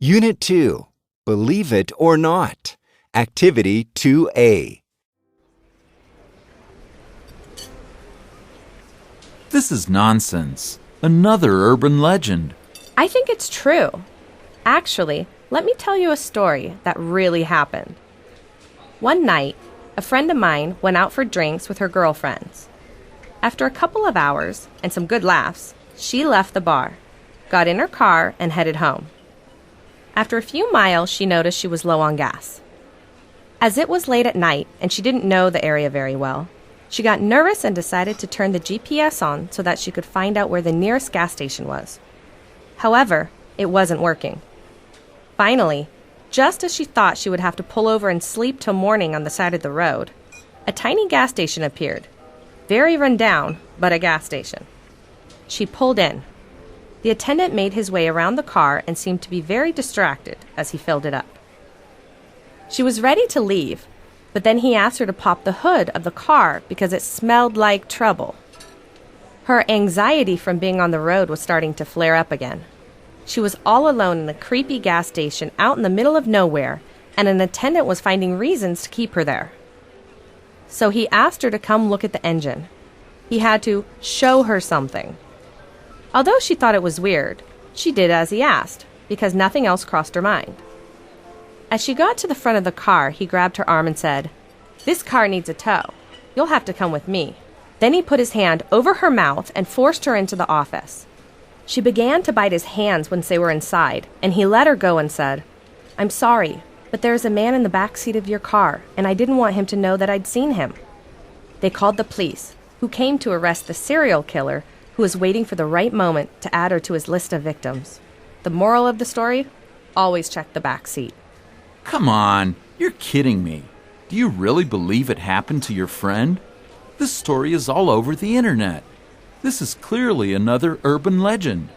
Unit 2. Believe it or not. Activity 2A. This is nonsense. Another urban legend. I think it's true. Actually, let me tell you a story that really happened. One night, a friend of mine went out for drinks with her girlfriends. After a couple of hours and some good laughs, she left the bar, got in her car, and headed home. After a few miles, she noticed she was low on gas. As it was late at night and she didn't know the area very well, she got nervous and decided to turn the GPS on so that she could find out where the nearest gas station was. However, it wasn't working. Finally, just as she thought she would have to pull over and sleep till morning on the side of the road, a tiny gas station appeared. Very run down, but a gas station. She pulled in. The attendant made his way around the car and seemed to be very distracted as he filled it up. She was ready to leave, but then he asked her to pop the hood of the car because it smelled like trouble. Her anxiety from being on the road was starting to flare up again. She was all alone in a creepy gas station out in the middle of nowhere, and an attendant was finding reasons to keep her there. So he asked her to come look at the engine. He had to show her something. Although she thought it was weird, she did as he asked, because nothing else crossed her mind. As she got to the front of the car, he grabbed her arm and said, "This car needs a tow. You'll have to come with me." Then he put his hand over her mouth and forced her into the office. She began to bite his hands once they were inside, and he let her go and said, "I'm sorry, but there is a man in the back seat of your car, and I didn't want him to know that I'd seen him." They called the police, who came to arrest the serial killer who was waiting for the right moment to add her to his list of victims. The moral of the story? Always check the back seat. Come on, you're kidding me. Do you really believe it happened to your friend? This story is all over the internet. This is clearly another urban legend.